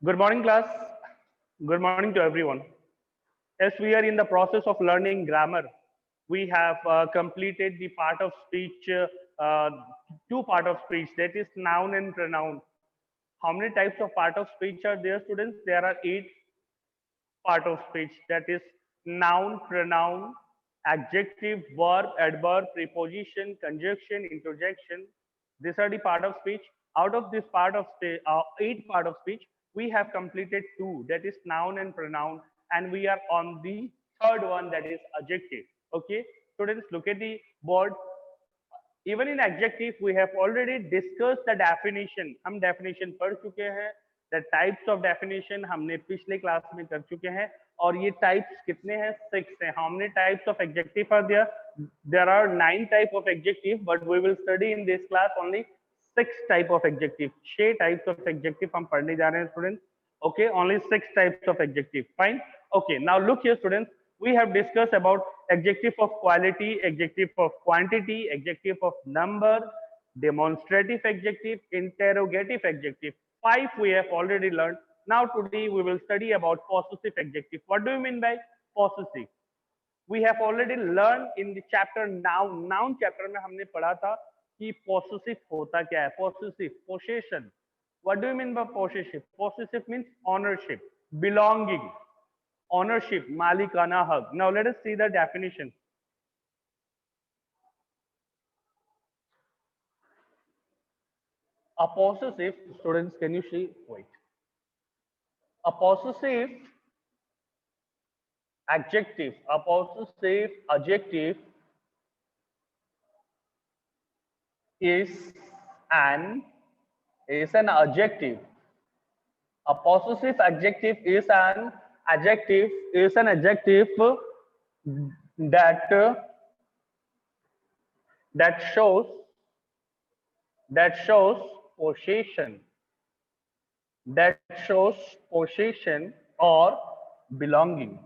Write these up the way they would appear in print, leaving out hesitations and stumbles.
Good morning, class. Good morning to everyone. As we are in the process of learning grammar, we have completed the part of speech, two part of speech, that is noun and pronoun. How many types of part of speech are there, students? There are 8 part of speech, that is noun, pronoun, adjective, verb, adverb, preposition, conjunction, interjection. These are the part of speech. Out of this part of 8 part of speech, we have completed 2, that is noun and pronoun, and we are on the third one, that is adjective. Okay, students, look at the board. Even in adjective we have already discuss the definition, हम definition पढ़ चुके हैं. The types of definition हमने पिछले class में कर चुके हैं. और ये टाइप्स कितने हैं? 6 हैं. How many types of adjective are there? There are 9 type of adjective, but we will study in this class only 6 type of adjective. 6 types of adjective हम पढ़ने जा रहे हैं students. Okay, only 6 types of adjective. Fine. Okay, now look here, students. We have discussed about adjective of quality, adjective of quantity, adjective of number, demonstrative adjective, interrogative adjective. 5 we have already learned. Now today we will study about possessive adjective. What do you mean by possessive? We have already learned in the chapter noun. Noun chapter में हमने पढ़ा था कि possessive होता क्या है. Possessive, possession. What do you mean by possessive? Possessive means ownership, belonging, ownership, malikana haq. Now let us see the definition. A possessive, students, can you see? Wait. A possessive adjective, a possessive adjective is an adjective. A possessive adjective is an adjective that shows possession, or belonging,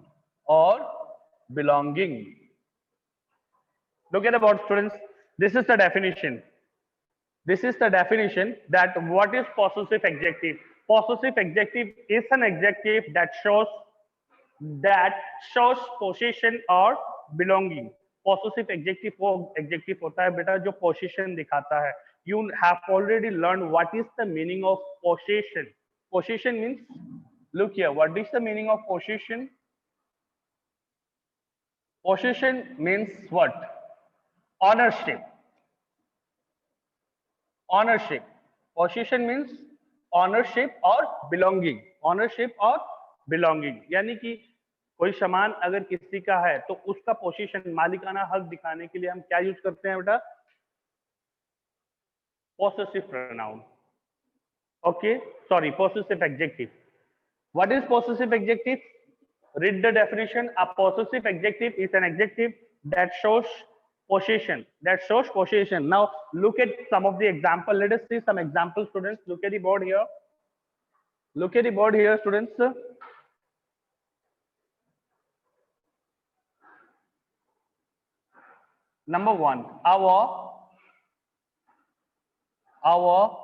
Look at the board, students. This is the definition. That what is possessive adjective? Possessive adjective is an adjective that shows possession or belonging. Possessive adjective वो adjective होता है बेटा जो possession दिखाता है. You have already learned what is the meaning of possession. Possession means, look here, what is the meaning of possession? Possession means what? Ownership. Possession means ownership or belonging. यानी कि कोई सामान अगर किसी का है तो उसका पोजीशन, मालिकाना हक दिखाने के लिए हम क्या यूज करते हैं बेटा? Possessive pronoun. Okay, sorry, possessive adjective. What is possessive adjective? Read the definition. A possessive adjective is an adjective that shows possession. Now look at some of the example. Let us see some examples, students. Look at the board here. Students. Number 1, our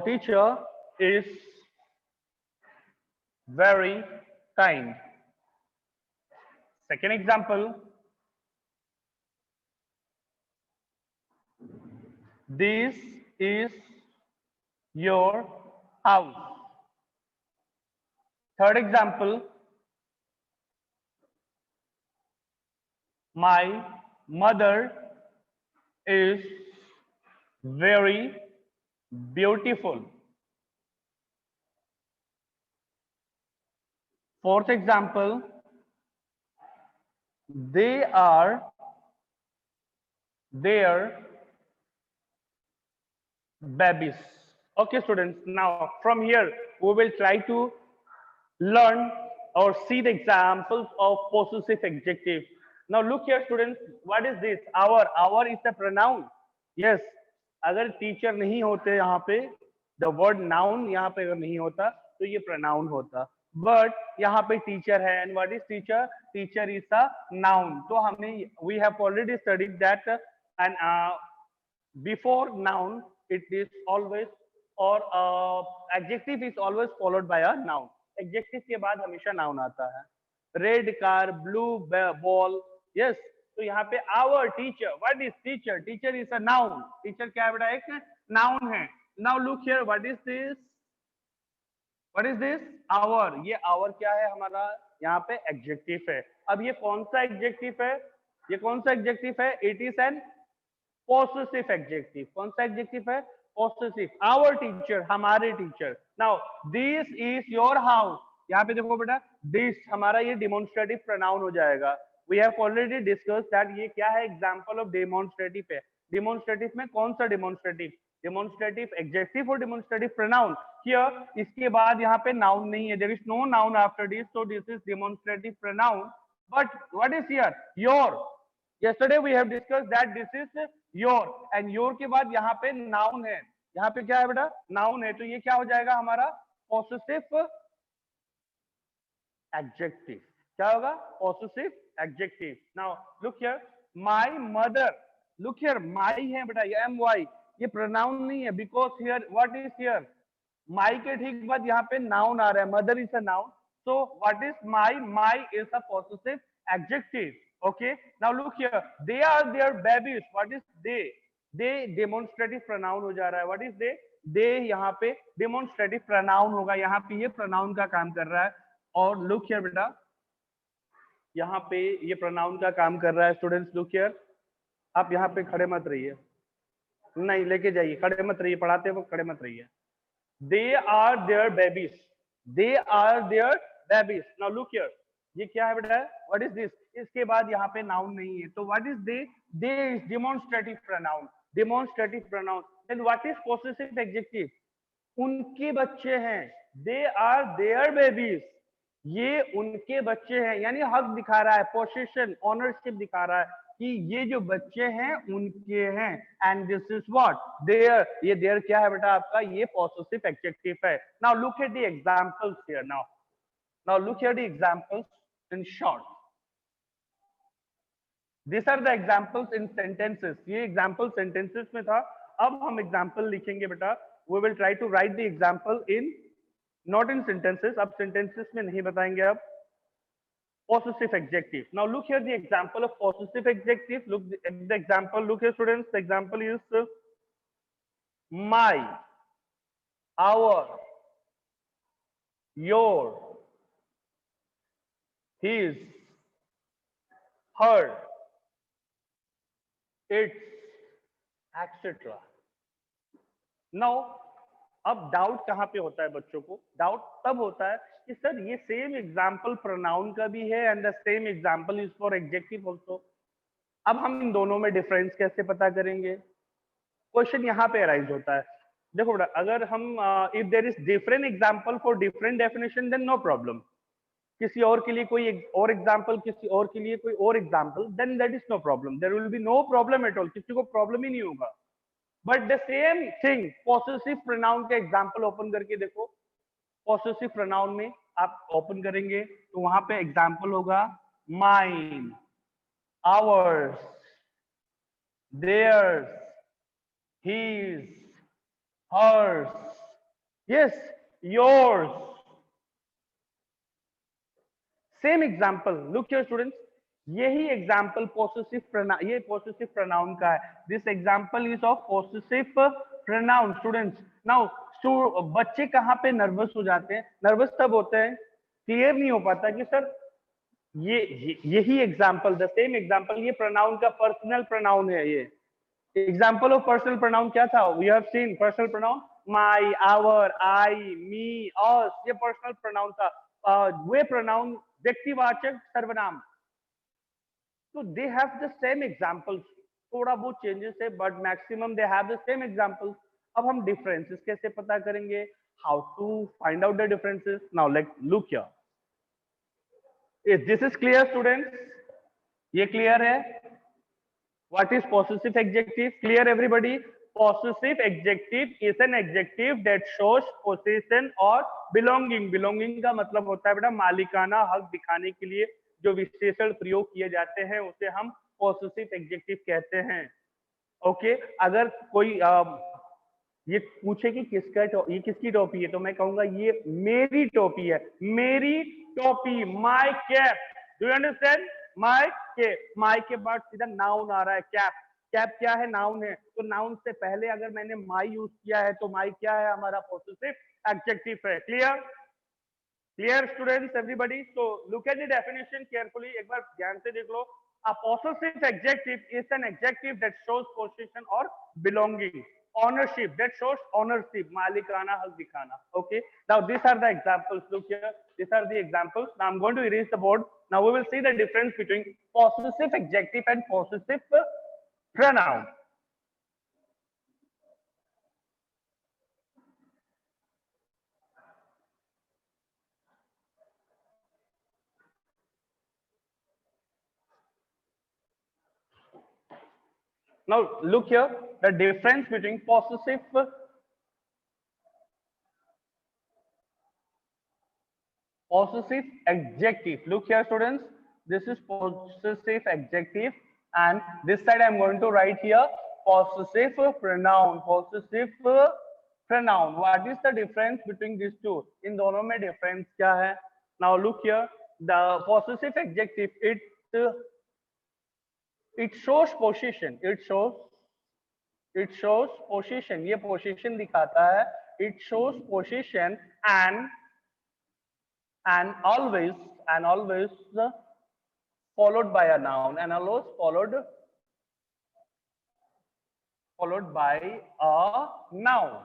teacher is very kind. Second example, this is your house. Third example, my mother is very beautiful. Fourth example, they are their babies. Okay, students, now from here we will try to learn or see the examples of possessive adjective. Now look here, students, what is this? Our is a pronoun. Yes, अगर teacher नहीं होते यहाँ पे, the word noun यहाँ पे अगर नहीं होता तो ये pronoun होता. बट यहाँ पे टीचर है, and what is teacher? Teacher is a noun. तो हमने we have already studied that, and before noun it is always और adjective is always followed by a noun. Adjective के बाद हमेशा नाउन आता है। Red car, blue ball, yes. तो यहाँ पे our teacher, what is teacher? Teacher is a noun. Teacher क्या है बेटा? एक नाउन है। Now look here, what is this? What is this? Our. ये आवर क्या है हमारा? यहाँ पे एडजेक्टिव है। अब ये कौन सा एडजेक्टिव है? ये कौन सा एडजेक्टिव है? It is an possessive adjective. कौन सा एडजेक्टिव है? पॉसेसिव। आवर टीचर, हमारे teacher. Now this is your house. यहाँ पे देखो बेटा, दिस हमारा ये डिमोन्स्ट्रेटिव प्रोनाउन हो जाएगा। We have already discuss that ये क्या है? एग्जांपल ऑफ डिमोन्स्ट्रेटिव है। डिमोन्स्ट्रेटिव में कौन सा डिमोन्स्ट्रेटिव? डिमोन्स्ट्रेटिव एडजेक्टिव और डिमोन्स्ट्रेटिव प्रोनाउन। हियर इसके बाद यहाँ पे नाउन नहीं है। There is no noun after this, so this is demonstrative pronoun. But what is here? Your. yesterday we have discussed that this is your, and your के बाद यहाँ पे noun है। यहाँ पे क्या है बेटा? noun है। तो ये क्या हो जाएगा हमारा? possessive adjective। क्या होगा? possessive adjective। now look here, my mother। look here, my है बेटा, ये my, ये pronoun नहीं है, because here what is here? my के ठीक बाद यहाँ पे noun आ रहा है। mother is a noun, so what is my? my is a possessive adjective। okay, now look here, they are their babies। what is they? they demonstrative pronoun हो जा रहा है। what is they यहाँ पे demonstrative pronoun होगा। यहाँ पे ये pronoun का काम कर रहा है। और look here बेटा, यहाँ पे ये pronoun का काम कर रहा है। स्टूडेंट्स look here, आप यहाँ पे खड़े मत रहिए, नहीं लेके जाइए, खड़े मत रहिए, पढ़ाते वक्त खड़े मत रहिए। they are their babies। they are their babies। now look here, ये क्या है बेटा? what is this? इसके बाद यहाँ पे नाउन नहीं है, तो what is they? they is demonstrative pronoun। demonstrative pronoun। then what is possessive adjective? उनके बच्चे हैं। they are their babies। ये उनके बच्चे हैं, यानी हक दिखा रहा है, पोसेशन, ऑनरशिप दिखा रहा है कि ये जो बच्चे हैं उनके हैं। And this is what? Their. ये देयर क्या है बेटा आपका? ये पॉसेसिव एडजेक्टिव है। Now look at the examples here. Now look at the examples in short. This are the examples in sentences. ये एग्जांपल सेंटेंसेस में था। अब हम एग्जांपल लिखेंगे बेटा। We will try to write the example in, not in sentences. अब sentences में नहीं बताएंगे अब। Possessive adjective। now look here the example of possessive adjective। look at the example, look here students, the example is my, our, your, his, her, its, etc। now अब doubt कहाँ पे होता है बच्चों को? डाउट तब होता है कि सर ये सेम एग्जांपल प्रोनाउन का भी है and the same example is for adjective also. अब हम इन दोनों में डिफरेंस कैसे पता करेंगे? क्वेश्चन यहाँ पे अराइज होता है। देखो बेटा, अगर हम if there is different example for different definition then no problem. किसी और के लिए कोई और एग्जांपल, किसी और के लिए कोई और example, then that is no problem. There will be no problem at all. किसी को प्रॉब्लम ही नहीं होगा। But the same thing possessive pronoun का एग्जांपल ओपन करके देखो। पॉसेसिव प्रोनाउन में आप ओपन करेंगे तो वहां पे एग्जांपल होगा mine, ours, theirs, his, hers, yes, yours। Same example. Look here students, यही एग्जांपल पॉसेसिव प्रोनाउन, ये पॉसेसिव प्रोनाउन का है। This example is of possessive pronoun. Students now बच्चे कहाँ पे नर्वस हो जाते हैं? नर्वस तब होते हैं, क्लियर नहीं हो पाता कि सर यही एग्जांपल, द सेम एग्जांपल, ये प्रोनाउन का पर्सनल प्रोनाउन है। ये एग्जाम्पल ऑफ पर्सनल प्रोनाउन क्या था? We have seen personal pronoun my, our, I, me, us, ये पर्सनल प्रोनाउन था। वे प्रोनाउन व्यक्तिवाचक सर्वनाम। तो they have the same examples. थोड़ा बहुत चेंजेस है but maximum they have the same examples. अब हम डिफरेंसेस कैसे पता करेंगे? How to find out the differences? Now let's look here. If this is clear students, ये क्लियर है? What is possessive adjective? Clear everybody? Possessive adjective is an adjective that shows possession or belonging। belonging का मतलब होता है बेटा मालिकाना हक दिखाने के लिए जो विशेषण प्रयोग किए जाते हैं उसे हम possessive adjective कहते हैं। ओके, अगर कोई ये पूछे कि ये किसकी टोपी है, तो मैं कहूंगा ये मेरी टोपी है, मेरी टोपी, my cap. Do you understand? My cap, my के बाद सीधा नाउन आ रहा है, कैप। कैप क्या है? नाउन है। तो नाउन से पहले अगर मैंने माई यूज किया है तो माई क्या है? हमारा पॉसेसिव एडजेक्टिव है। Clear? Clear students, everybody? So look at the definition carefully, एक बार ध्यान से देख लो। A possessive adjective is an adjective that shows possession or belonging, ownership, that shows ownership, malikana, hak dikhana. Okay, now these are the examples. Look here, these are the examples. Now I'm going to erase the board. Now we will see the difference between possessive adjective and possessive pronoun. Now look here, the difference between possessive adjective. Look here students, this is possessive adjective, and this side I'm going to write here possessive pronoun. Possessive pronoun, what is the difference between these two? In दोनों में difference क्या है? Now look here, the possessive adjective, it shows possession, it shows possession, ये possession दिखाता है, it shows possession, and always followed by a noun, and always followed by a noun.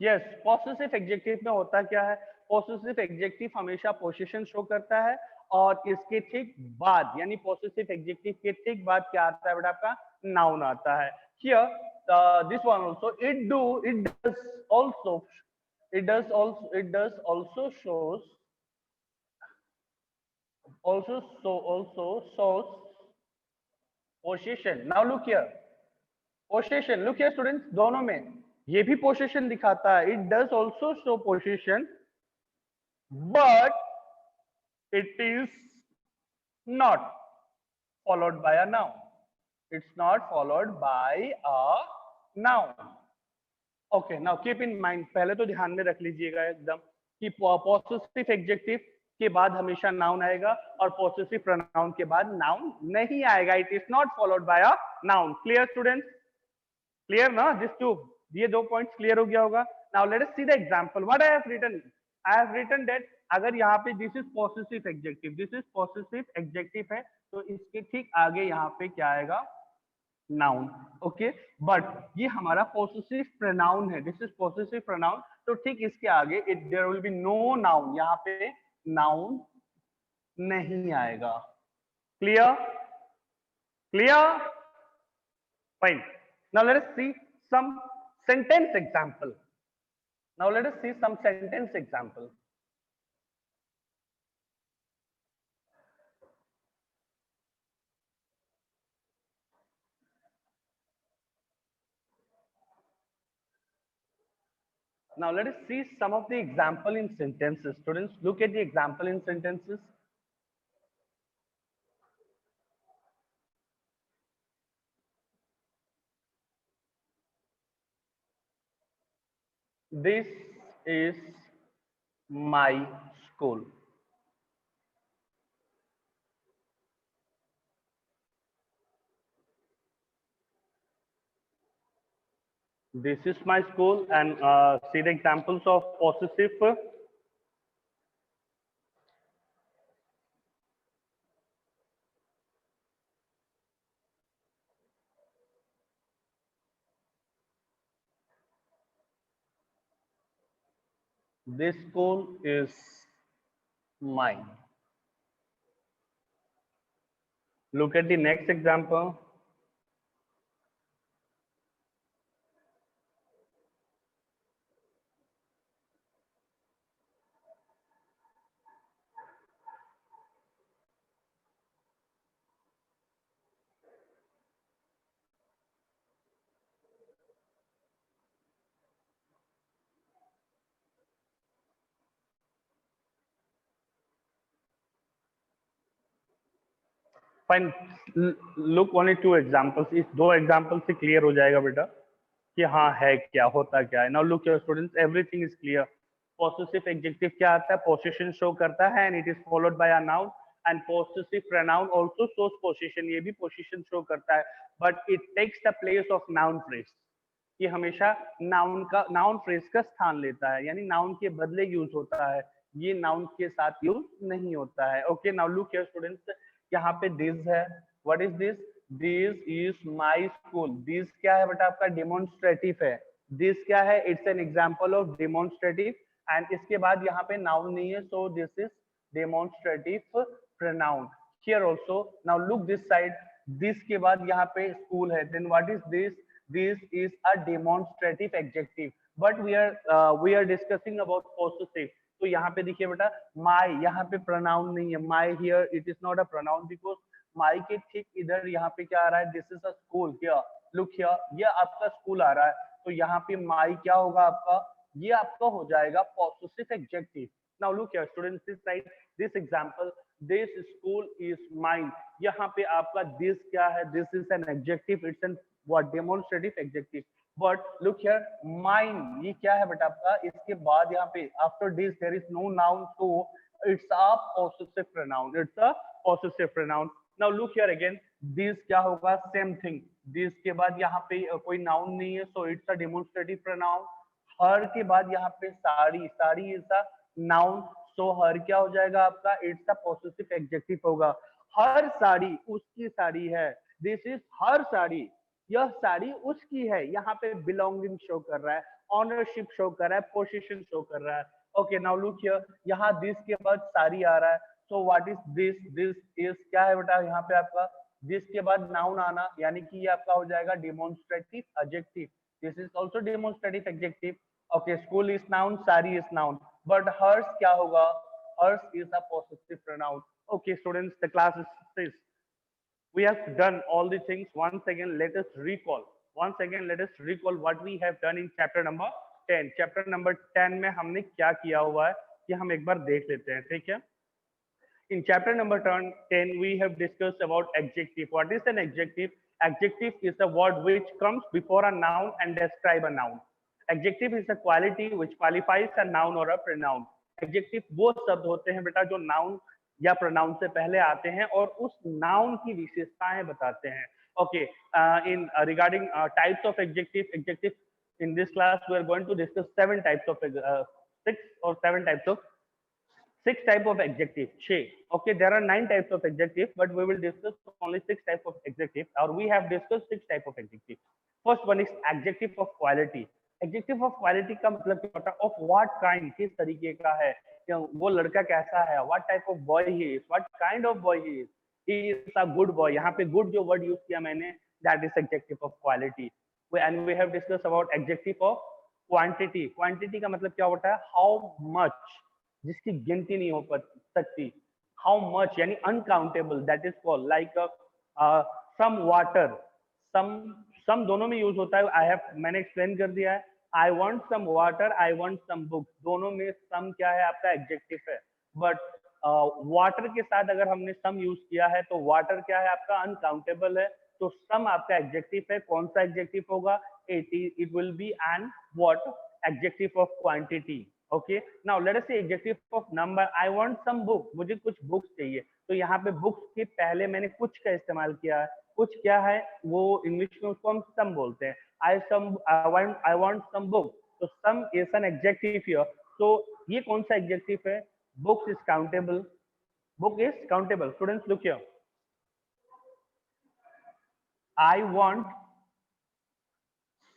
Yes, possessive adjective में होता क्या है? possessive adjective हमेशा possession show करता है, और इसके ठीक बाद यानी possessive adjective के ठीक बाद क्या आता है बेटा? आपका noun आता है. Here this one also, it does also shows shows possession. Now look here, possession, look here students, दोनों में ये भी possession दिखाता है. It does also show possession, but it is not followed by a noun. It's not followed by a noun. Okay, now keep in mind, पहले तो ध्यान में रख लीजिएगा एकदम कि possessive adjective के बाद हमेशा noun आएगा और possessive pronoun के बाद noun नहीं आएगा. It is not followed by a noun. Clear students? Clear ना? These two, ये दो points clear हो गया होगा. Now let us see the example. What I have written? I have written that अगर यहाँ पे this is possessive adjective है, तो इसके ठीक आगे यहाँ पे क्या आएगा? नाउन. ओके, बट ये हमारा पोसेसिव प्रोनाउन है. दिस इज पोसेसिव प्रोनाउन, तो ठीक इसके आगे there will be no noun, यहाँ पे नाउन नहीं आएगा. Clear? Clear? Fine. Now let us see some sentence example. Now let us see some of the example in sentences. Students, look at the example in sentences. This is my school. This is my school, and see the examples of possessive. This school is mine. Look at the next example. Fine. Look only two examples. इस दो examples से clear हो जाएगा बेटा. कि हाँ है क्या, होता क्या है। Now look your students, everything is clear. Possessive adjective क्या आता है, पोजीशन शो करता है and it is followed by a noun, and possessive pronoun also shows position, ये भी पोजीशन शो करता है, but it takes the place of noun phrase. ये हमेशा नाउन फ्रेज का स्थान लेता है, यानी नाउन के बदले यूज होता है, ये नाउन के साथ यूज नहीं होता है। Okay, now look here students, यहाँ पे दिस है, what is this, this is my school. This क्या है बेटा, आपका डेमोन्स्ट्रेटिव है। दिस क्या है, it's an example of demonstrative, and इसके बाद यहाँ पे नाउन नहीं है, so this is demonstrative pronoun. Here also, now look this side, this के बाद यहाँ पे स्कूल है, then what is this, this is a demonstrative adjective, but we are discussing about possessive। तो यहाँ पे देखिए बेटा, my यहाँ पे pronoun नहीं है, my here it is not a pronoun because my के ठीक इधर यहाँ पे क्या आ रहा है, this is a school, here look here, ये आपका स्कूल आ रहा है, तो यहाँ पे my क्या होगा आपका, ये आपका हो जाएगा possessive adjective। now look here students, this side, this example, this school is mine, यहाँ पे आपका this क्या है, this is an adjective, it's an what demonstrative adjective, but look here mine, ये क्या है बेटा आपका, इसके बाद यहाँ पे after this there is no noun, so it's a possessive pronoun, it's a possessive pronoun। now look here again, this क्या होगा, same thing, this के बाद यहाँ पे कोई noun नहीं है, so it's a demonstrative pronoun। हर के बाद यहाँ पे sari, sari is a noun, so her क्या हो जाएगा आपका, इट्स अ पोसेसिव एडजेक्टिव होगा। हर साड़ी उसकी साड़ी है, दिस इज हर साड़ी, यह साड़ी उसकी है, यहाँ पे बिलोंगिंग शो कर रहा है, ऑनरशिप शो कर रहा है, पोजीशन शो कर रहा है। ओके, नाउ लुक हियर, यहाँ दिस के बाद साड़ी आ रहा है, so what is this, this is क्या है बेटा, यहाँ पे आपका दिस के बाद नाउन आना, यानी कि ये आपका हो जाएगा demonstrative adjective, this is also demonstrative adjective. Okay, school is noun, sari is noun, but hers क्या होगा, hers is a possessive pronoun. Okay students, the class is, we have done all the things. Once again let us recall, what we have done in chapter number 10। chapter number 10 में हमने क्या किया हुआ है, कि हम एक बार देख लेते हैं, ठीक है। in chapter number 10 we have discussed about adjective। what is an adjective? adjective is a word which comes before a noun and describe a noun। adjective is a quality which qualifies a noun or a pronoun। adjective वो शब्द होते हैं बेटा जो noun या pronoun से पहले आते हैं और उस नाउन की विशेषताएं बताते हैं। Okay, in regarding types of adjective in this class we are going to discuss 7 types of 6 type of adjective, 6। okay, there are 9 types of adjective but we will discuss only 6 type of adjective, or we have discussed 6 type of adjective। first one is adjective of quality। Adjective of quality का मतलब क्या होता है, of what kind, किस तरीके का है, वो लड़का कैसा है, what type of boy he is, what kind of boy he is a good boy. यहाँ पे गुड जो वर्ड यूज किया मैंने, that is adjective of quality. And we have discuss about adjective of quantity. Quantity का मतलब क्या होता है, हाउ मच, जिसकी गिनती नहीं हो सकती, हाउ मच यानी uncountable, that is called like some water, some दोनों में यूज होता है। आई हैव, मैंने एक्सप्लेन कर दिया है, I want some water, I want some books, दोनों में सम क्या है आपका एडजेक्टिव है, बट वाटर के साथ अगर हमने सम यूज किया है तो वाटर क्या है आपका अनकाउंटेबल है, तो सम आपका एडजेक्टिव है। कौन सा एडजेक्टिव होगा, it will be an what, adjective of quantity. Okay, now let us say adjective of number, I want some book, मुझे कुछ बुक्स चाहिए, तो यहाँ पे बुक्स के पहले मैंने कुछ का इस्तेमाल किया है। कुछ क्या है, वो इंग्लिश में उसको हम सम बोलते हैं। आई वांट सम बुक, तो some is an adjective here. तो ये कौन सा एडजेक्टिव है, books is countable, book is countable. Students look here, I want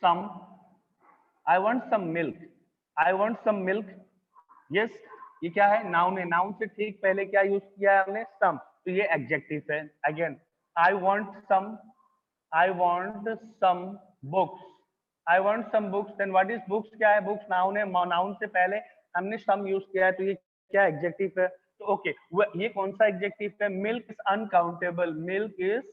some, I want some milk, I want some milk, yes, ये क्या है, नाउन है, नाउन से ठीक पहले क्या यूज किया है हमने, सम, तो ये एडजेक्टिव है। Again I want some, I want some books, I want some books, then what is books, क्या है, बुक्स नाउन है, नाउन से पहले हमने सम यूज किया है, तो ये क्या एडजेक्टिव है। तो ओके, ये कौन सा एडजेक्टिव है, milk is uncountable, milk is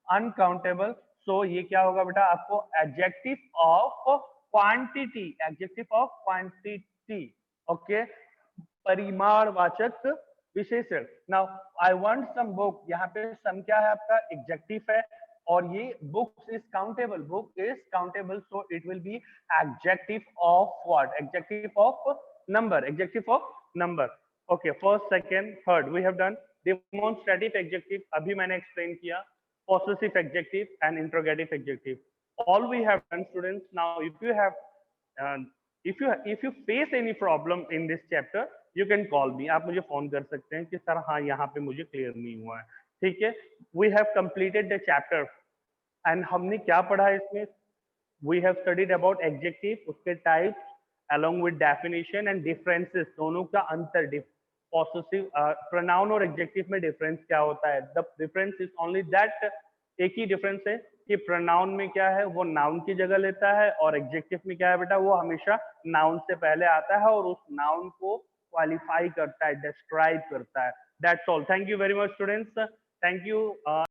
uncountable, so ये क्या होगा बेटा आपको, adjective of quantity, adjective of quantity. Okay, परिमाणवाचक विशेषण। Now I want some book, यहाँ पे सम क्या है आपका एडजेक्टिव है, और ये books is countable, book is countable, so it will be adjective of what? Adjective of number, adjective of number. Okay, first, second, third we have done. Demonstrative adjective अभी मैंने explain किया, possessive adjective and interrogative adjective. All we have done, students. Now if you have if you face any problem in this chapter, you can call me. आप मुझे phone कर सकते हैं कि sir हाँ यहाँ पे मुझे क्लियर नहीं हुआ है, ठीक है. We have completed the chapter and हमने क्या पढ़ा है इसमें? We have studied about adjective, उसके types, along with definition and differences, दोनों का अंतर, possessive pronoun और adjective में difference क्या होता है? The difference is only that, एक ही difference है कि pronoun में क्या है, वो noun की जगह लेता है, और adjective में क्या है बेटा, वो हमेशा noun से पहले आता है और उस noun को qualify करता है, describe करता है. That's all. Thank you very much, students. Thank you.